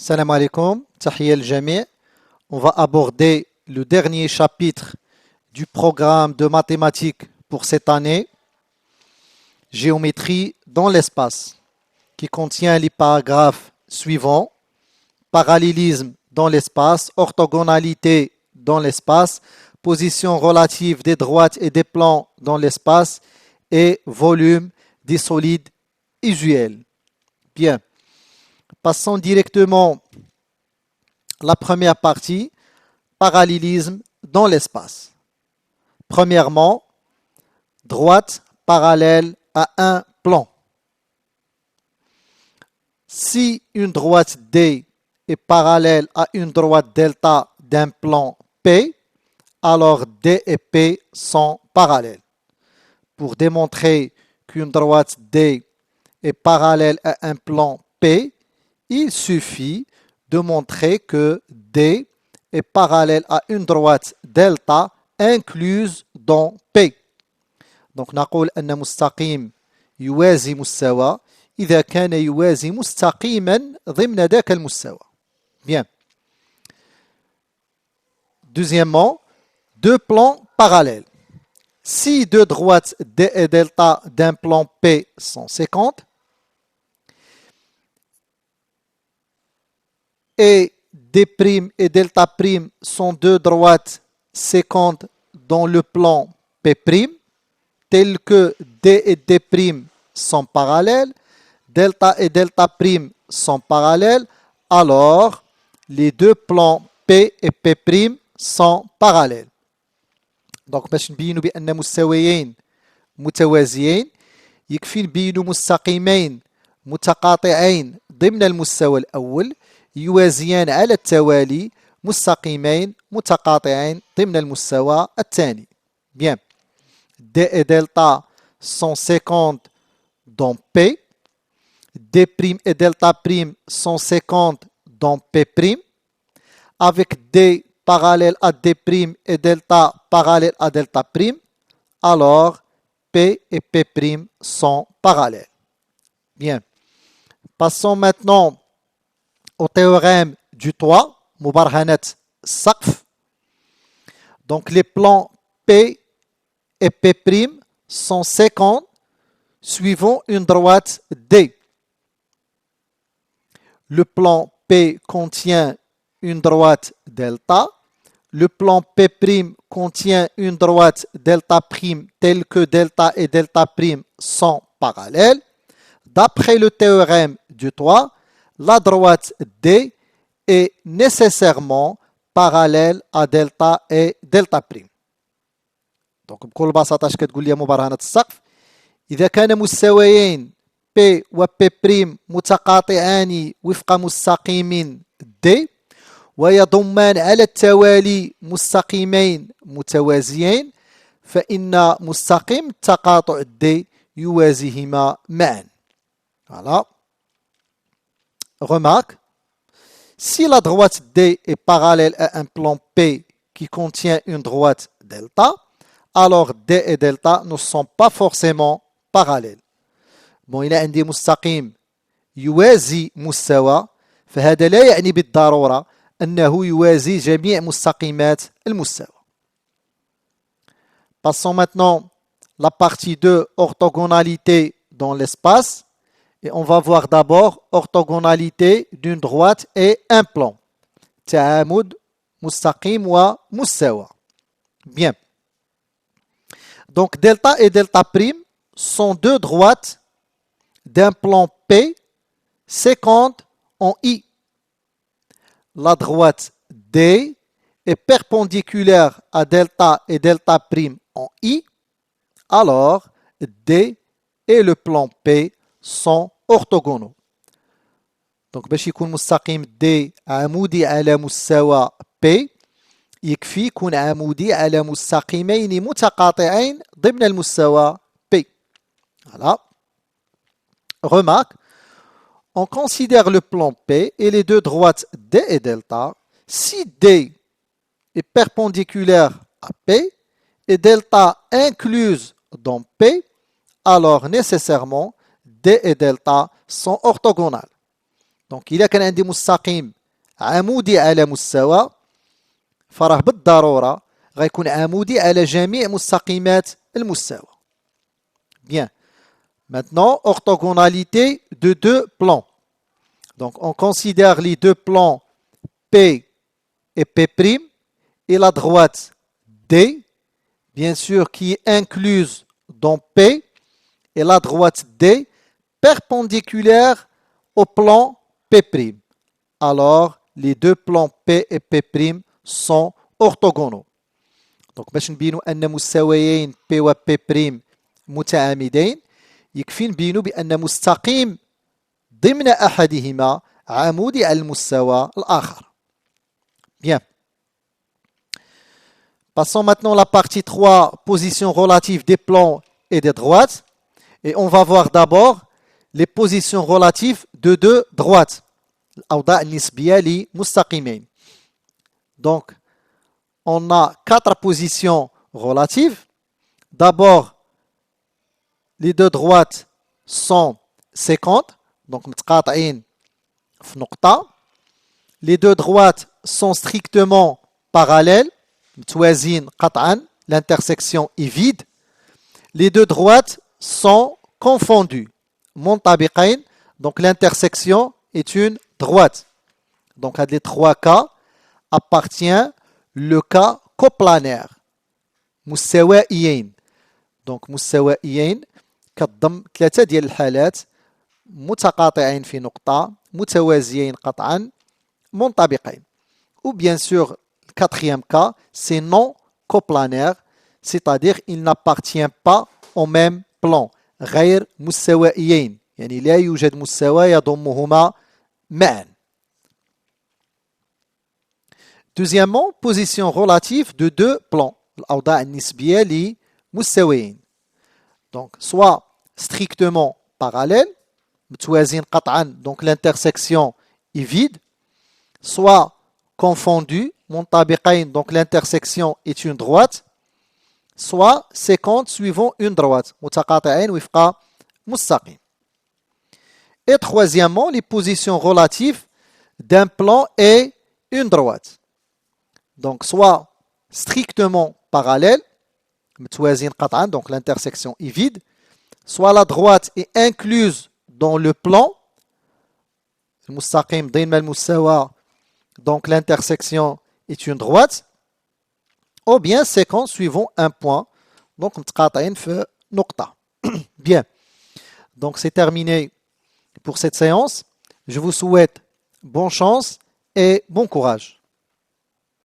Salam alaikum, tahiyya al-jami'. On va aborder le dernier chapitre du programme de mathématiques pour cette année, géométrie dans l'espace, qui contient les paragraphes suivants: parallélisme dans l'espace, orthogonalité dans l'espace, position relative des droites et des plans dans l'espace et volume des solides usuels. Bien, passons directement à la première partie, parallélisme dans l'espace. Premièrement, droite parallèle à un plan. Si une droite D est parallèle à une droite delta d'un plan P, alors D et P sont parallèles. Pour démontrer qu'une droite D est parallèle à un plan P, il suffit de montrer que D est parallèle à une droite delta incluse dans P. Donc نقول أن مستقيم يوازي مستوى إذا كان يوازي مستقيما ضمن ذاك المستوى. Bien. Deuxièmement, deux plans parallèles. Si deux droites D et delta d'un plan P sont séquentes et D' et delta' sont deux droites séquentes dans le plan P', telles que D et D' sont parallèles, delta et delta' sont parallèles, alors les deux plans P et P' sont parallèles. Donc, باش نبينوا بأن مستويين متوازيين يكفي نبينوا مستقيمين متقاطعين ضمن المستوى الأول يوازيان على التوالي مستقيمين متقاطعين ضمن المستوى الثاني. Bien. D et delta sont séquentes dans P. D' et delta' sont séquentes dans P'. Avec D parallèle à D' et delta parallèle à delta', alors P et P' sont parallèles. Bien. Passons maintenant au théorème du toit, Mubarhanat Saqf. Donc les plans P et P' sont séquents suivant une droite D. Le plan P contient une droite delta. Le plan P' contient une droite delta' telle que delta et delta' sont parallèles. D'après le théorème du toit, la droite D est nécessairement parallèle à delta et delta'. Donc بكل بساطة اش كتقول لي مبرهنة السقف؟ إذا كان مستويين P و P' متقاطعان وفق مستقيم D ويضمان على التوالي مستقيمين متوازيين فإن مستقيم التقاطع D يوازيهما معا. Voilà. Remarque, si la droite D est parallèle à un plan P qui contient une droite delta, alors D et delta ne sont pas forcément parallèles. Bon, il a عندي مستقيم يوازي مستوى فهذا لا يعني بالضرورة أنه يوازي جميع مستقيمات المستوى. Passons maintenant la partie 2, orthogonalité dans l'espace. Et on va voir d'abord orthogonalité d'une droite et un plan. تعامد مستقيم ومستوى. Bien. Donc delta et delta' sont deux droites d'un plan P séquentes en I. La droite D est perpendiculaire à delta et delta' en I. Alors D et le plan P sont orthogonaux. Donc باش يكون مستقيم D عمودي على مستوى P يكفي يكون عمودي على مستقيمين متقاطعين ضمن المستوى P. Voilà. Remarque, on considère le plan P et les deux droites D et delta. Si D est perpendiculaire à P et delta incluse dans P, alors nécessairement D et delta sont orthogonales. دونك إذا كان عندي مستقيم عمودي على مستوى فراه بالضرورة غيكون عمودي على جميع مستقيمات المستوى. Bien. Maintenant, orthogonalité de deux plans. Donc, on considère les deux plans P et P' et la droite D, bien sûr, qui est incluse dans P et la droite D perpendiculaire au plan P'. Alors, les deux plans P et P' sont orthogonaux. Donc, باش نبينوا أن مستويين P و P' متعامدين يكفي نبينوا بأن مستقيم ضمن أحدهما عمودي على المستوى الآخر. Bien. Passons maintenant à la partie 3, positions relatives des plans et des droites. Et on va voir d'abord les positions relatives de deux droites. الأوضاع النسبية لمستقيمين. Donc, on a 4 positions relatives. D'abord, les deux droites sont séquentes, donc متقاطعين في نقطة. Les deux droites sont strictement parallèles, متوازين قطعا, l'intersection est vide. Les deux droites sont confondues, منطبقين, donc l'intersection est une droite. Donc à les 3 cas appartient le cas coplanaire. مستوائيين. Donc مستوائيين كتضم 3 ديال الحالات متقاطعين في نقطة, متوازيين قطعا, منطبقين. Ou bien sûr, le 4e cas, c'est non coplanaire, c'est-à-dire il n'appartient pas au même plan. غير مستوائيين, يعني لا يوجد مستوى يضمهما معا. Deuxièmement, position relative de deux plans. الأوضاع النسبية لمستويين. Donc, soit strictement parallèle, متوازين قطعا, donc l'intersection est vide, soit confondu, منطبقين, donc l'intersection est une droite, soit séquente suivant une droite, متقاطعين وفق مستقيم. Et troisièmement, les positions relatives d'un plan et une droite. Donc, soit strictement parallèle, متوازين قطعا, donc l'intersection est vide, soit la droite est incluse dans le plan, المستقيم ضمن المستوى, donc l'intersection est une droite, ou bien séquence suivant un point, donc متقاطعين في نقطة. Bien, donc c'est terminé pour cette séance. Je vous souhaite bonne chance et bon courage.